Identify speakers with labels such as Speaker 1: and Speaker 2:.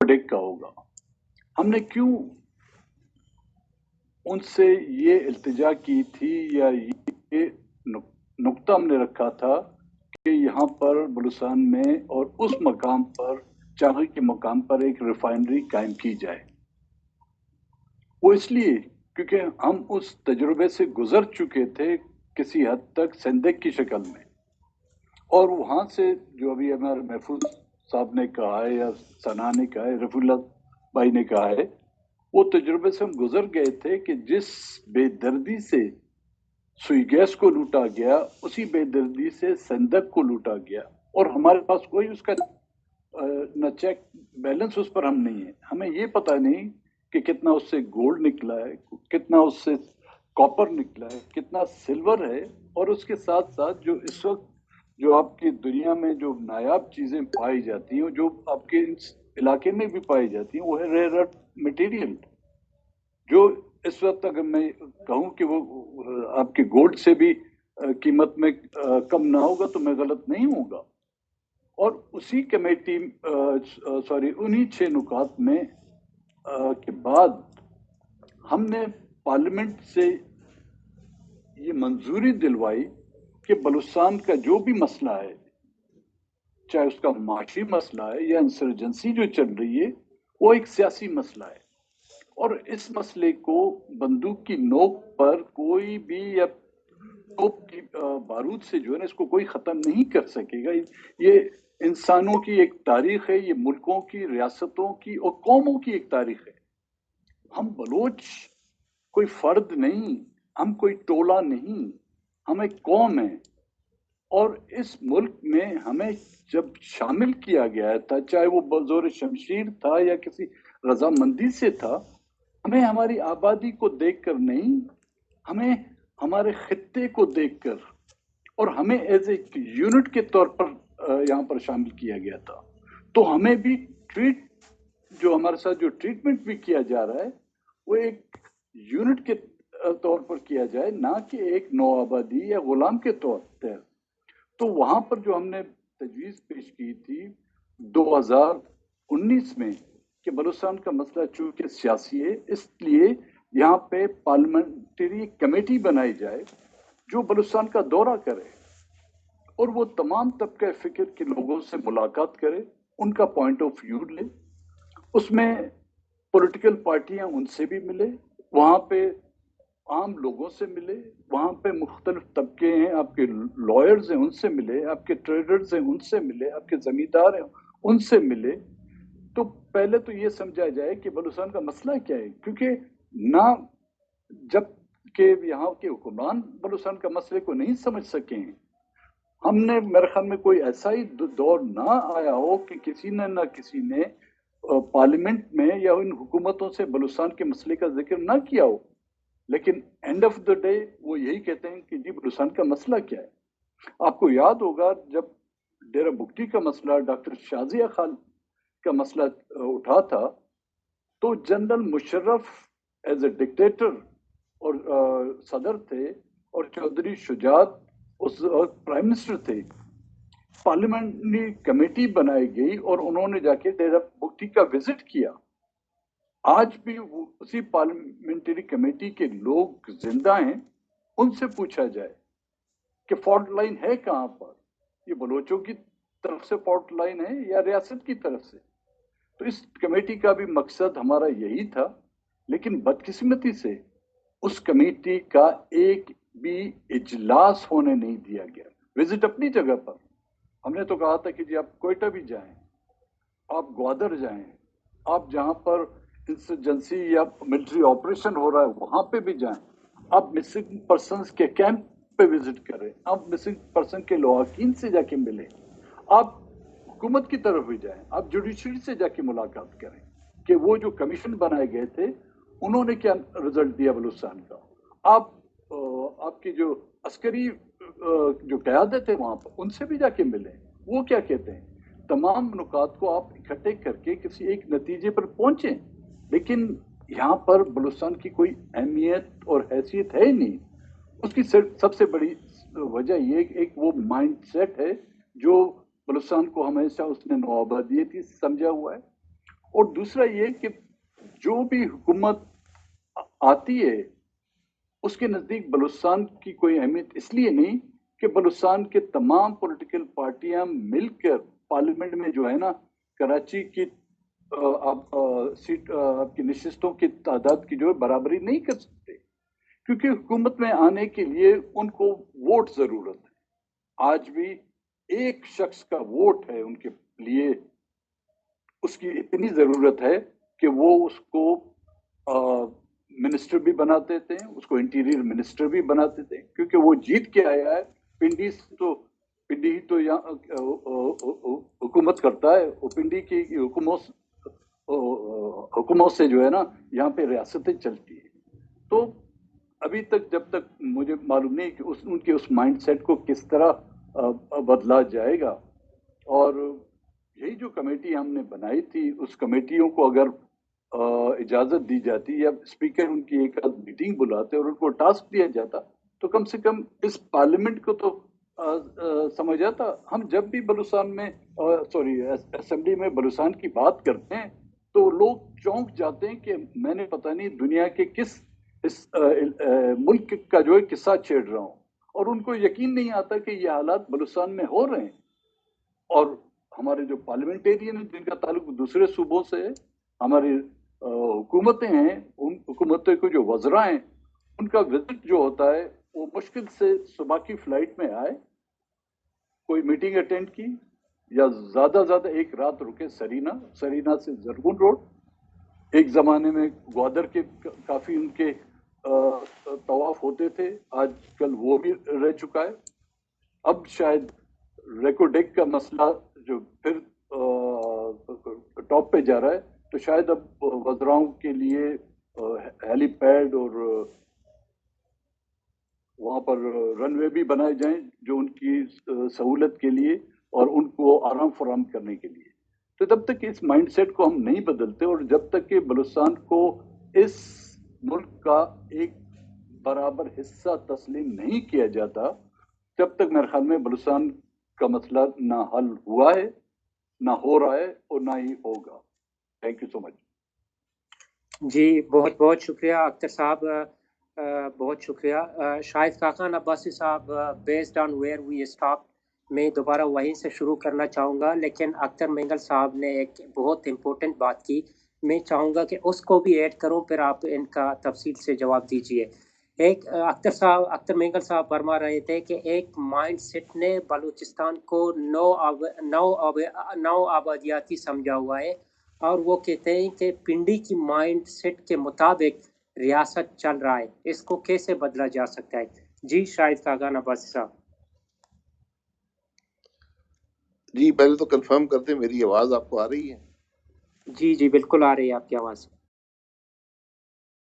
Speaker 1: Product का होगा। हमने क्यों उनसे ये इल्तिजा की थी या ये नुक्ता हमने रखा था कि यहाँ पर बलूचिस्तान में और उस मकाम पर, चाहे के मकाम पर एक रिफाइनरी कायम की जाए? वो इसलिए क्योंकि हम उस तजुर्बे से गुजर चुके थे किसी हद तक संदिग्ध की शक्ल में, और वहाँ से जो अभी हमारे महफूज साहब ने कहा है या सना ने कहा है, रफीउल्ला भाई ने कहा है, वो तजुर्बे से हम गुजर गए थे कि जिस बेदर्दी से सुई गैस को लूटा गया, उसी बेदर्दी से संदक को लूटा गया, और हमारे पास कोई उसका न चेक बैलेंस उस पर हम नहीं है। हमें ये पता नहीं कि कितना उससे गोल्ड निकला है, कितना उससे कॉपर निकला है, कितना सिल्वर है, और उसके साथ साथ जो इस वक्त जो आपकी दुनिया में जो नायाब चीजें पाई जाती हैं, जो आपके इस इलाके में भी पाई जाती हैं, वो है रेयर अर्थ मटेरियल, जो इस वक्त अगर मैं कहूं कि वो आपके गोल्ड से भी कीमत में कम ना होगा तो मैं गलत नहीं होगा। और उसी कमेटी सॉरी उन्हीं 6 नुकात में के बाद हमने पार्लियामेंट से ये मंजूरी दिलवाई कि बलूचिस्तान का जो भी मसला है, चाहे उसका माशी मसला है या इंसर्जेंसी जो चल रही है, वो एक सियासी मसला है, और इस मसले को बंदूक की नोक पर कोई भी या तोप की बारूद से जो है ना इसको कोई खत्म नहीं कर सकेगा। ये इंसानों की एक तारीख है, ये मुल्कों की, रियासतों की और कौमों की एक तारीख है। हम बलोच कोई फर्द नहीं, हम कोई टोला नहीं, हम एक कौम है, और इस मुल्क में हमें जब शामिल किया गया था, चाहे वो बज़ोर शमशीर था या किसी रजामंदी से था, हमें हमारी आबादी को देखकर नहीं, हमें हमारे खित्ते को देखकर और हमें एज ए यूनिट के तौर पर यहाँ पर शामिल किया गया था। तो हमें भी जो हमारे साथ जो ट्रीटमेंट भी किया जा रहा है, वो एक यूनिट के तौर पर किया जाए, ना कि एक नौआबादी या गुलाम के तौर पर। तो वहां पर जो हमने तजवीज पेश की थी 2019 में कि बलूचिस्तान का मसला चूंकि सियासी है, इसलिए यहाँ पे पार्लियामेंट्री कमेटी बनाई जाए जो बलूचिस्तान का दौरा करे और वो तमाम तबके फिक्र के लोगों से मुलाकात करे, उनका पॉइंट ऑफ व्यू ले, उसमें पॉलिटिकल पार्टियां उनसे भी मिले, वहां पे आम लोगों से मिले, वहां पे मुख्तलिफ तबके हैं, आपके लॉयर्स हैं उनसे मिले, आपके ट्रेडर्स हैं उनसे मिले, आपके जमींदार हैं उनसे मिले। तो पहले तो ये समझा जाए कि बलूचिस्तान का मसला क्या है, क्योंकि ना जब के यहाँ के हुक्मरान बलूचिस्तान का मसले को नहीं समझ सके हैं, हमने मेरे ख्याल में कोई ऐसा ही दौर ना आया हो कि किसी ने ना किसी ने पार्लियामेंट में या इन हुकूमतों से बलूचिस्तान के मसले का जिक्र ना किया हो, लेकिन एंड ऑफ द डे वो यही कहते हैं कि जी बलूचिस्तान का मसला क्या है। आपको याद होगा जब डेरा बुगटी का मसला, डॉक्टर शाजिया खान का मसला उठा था, तो general Musharraf as a dictator और सदर थे, और चौधरी शुजात उस प्राइम मिनिस्टर थे। पार्लियामेंट्री कमेटी बनाई गई और उन्होंने जाके डेरा बुगटी का विजिट किया। आज भी उसी पार्लियामेंट्री कमेटी के लोग जिंदा हैं, उनसे पूछा जाए कि फॉल्ट लाइन है कहां पर, ये बलोचों की तरफ से फॉल्ट लाइन है या रियासत की तरफ से। तो इस कमेटी का भी मकसद हमारा यही था, लेकिन बदकिस्मती से उस कमेटी का एक भी इजलास होने नहीं दिया गया। विजिट अपनी जगह पर, हमने तो कहा था कि जी आप कोयटा भी जाएं, आप ग्वादर जाएं, आप जहां पर इंसर्जेंसी या मिलिट्री ऑपरेशन हो रहा है वहां पे भी जाएं, आप मिसिंग पर्संस के कैंप पे विजिट करें, आप मिसिंग पर्सन के लवाकिन से जाके मिलें, आप हुकूमत की तरफ भी जाएं, आप जुडिशरी से जाके मुलाकात करें कि वो जो कमीशन बनाए गए थे उन्होंने क्या रिजल्ट दिया बलूचिस्तान का। आप आपकी जो अस्करी जो क़यादत है वहां पर उनसे भी जाके मिलें, वो क्या कहते हैं। तमाम नुकात को आप इकट्ठे करके किसी एक नतीजे पर पहुंचे, लेकिन यहाँ पर बलूचिस्तान की कोई अहमियत और हैसियत है ही नहीं। उसकी सबसे बड़ी वजह ये एक वो माइंड सेट है जो बलूचिस्तान को हमेशा उसने नौआबादियत ही समझा हुआ है, اور دوسرا یہ کہ جو بھی حکومت آتی ہے اس کے نزدیک بلوچستان کی کوئی اہمیت اس لیے نہیں کہ بلوچستان کے تمام پولیٹیکل پارٹیاں مل کر پارلیمنٹ میں جو ہے نا کراچی کی سیٹ آپ کی نشستوں کی تعداد کی جو ہے برابری نہیں کر سکتے، کیونکہ حکومت میں آنے کے لیے ان کو ووٹ ضرورت ہے. آج بھی ایک شخص کا ووٹ ہے ان کے لیے، اس کی اتنی ضرورت ہے کہ وہ اس کو منسٹر بھی بناتے تھے، اس کو انٹیریئر منسٹر بھی بناتے تھے، کیونکہ وہ جیت کے آیا ہے. پنڈی ہی تو یہاں حکومت کرتا ہے، وہ پنڈی کی حکومت سے جو ہے نا یہاں پہ ریاستیں چلتی ہیں. تو ابھی تک جب تک مجھے معلوم نہیں کہ ان کے اس مائنڈ سیٹ کو کس طرح بدلا جائے گا. اور یہی جو کمیٹی ہم نے بنائی تھی، اس کمیٹیوں کو اگر اجازت دی جاتی یا اسپیکر ان کی ایک میٹنگ بلاتے اور ان کو ٹاسک دیا جاتا تو کم سے کم اس پارلیمنٹ کو تو سمجھ آتا. ہم جب بھی بلوچستان میں اسمبلی میں بلوچستان کی بات کرتے ہیں تو لوگ چونک جاتے ہیں کہ میں نے پتہ نہیں دنیا کے کس ملک کا جو ہے قصہ چھیڑ رہا ہوں، اور ان کو یقین نہیں آتا کہ یہ حالات بلوچستان میں ہو رہے ہیں. اور ہمارے جو پارلیمنٹیرین ہیں جن کا تعلق دوسرے صوبوں سے ہے، ہماری حکومتیں ہیں، ان حکومتوں کے جو وزراء ہیں ان کا وزٹ جو ہوتا ہے وہ مشکل سے صبح کی فلائٹ میں آئے، کوئی میٹنگ اٹینڈ کی، یا زیادہ زیادہ ایک رات رکے سرینا سے زرغون روڈ. ایک زمانے میں گوادر کے کافی ان کے طواف ہوتے تھے، آج کل وہ بھی رہ چکا ہے. اب شاید ریکوڈیک کا مسئلہ جو پھر ٹاپ پہ جا رہا ہے، تو شاید اب وزراؤں کے لیے ہیلی پیڈ اور وہاں پر رن وے بھی بنائے جائیں جو ان کی سہولت کے لیے اور ان کو آرام فراہم کرنے کے لیے. تو جب تک اس مائنڈ سیٹ کو ہم نہیں بدلتے اور جب تک کہ بلوچستان کو اس ملک کا ایک برابر حصہ تسلیم نہیں کیا جاتا، جب تک میرے خیال میں بلوچستان کا مسئلہ نہ حل ہوا ہے، نہ ہو رہا ہے اور نہ ہی ہوگا. تھینک یو سو مچ.
Speaker 2: جی بہت بہت شکریہ اختر صاحب، بہت شکریہ. شاہد خاقان عباسی صاحب، based on where we stop میں دوبارہ وہیں سے شروع کرنا چاہوں گا، لیکن اختر مینگل صاحب نے ایک بہت امپورٹنٹ بات کی، میں چاہوں گا کہ اس کو بھی ایڈ کروں، پھر آپ ان کا تفصیل سے جواب دیجئے. ایک اختر مینگل صاحب فرما رہے تھے کہ ایک مائنڈ سیٹ نے بلوچستان کو نو آبادیاتی سمجھا ہوا ہے، اور وہ کہتے ہیں کہ پنڈی کی مائنڈ سیٹ کے مطابق ریاست چل رہا ہے، اس کو کیسے بدلا جا سکتا ہے؟ جی شاہد خاقان عباسی صاحب.
Speaker 3: جی پہلے تو کنفرم کرتے میری آواز آپ کو آ رہی ہے؟
Speaker 2: جی بالکل آ رہی ہے آپ کی آواز.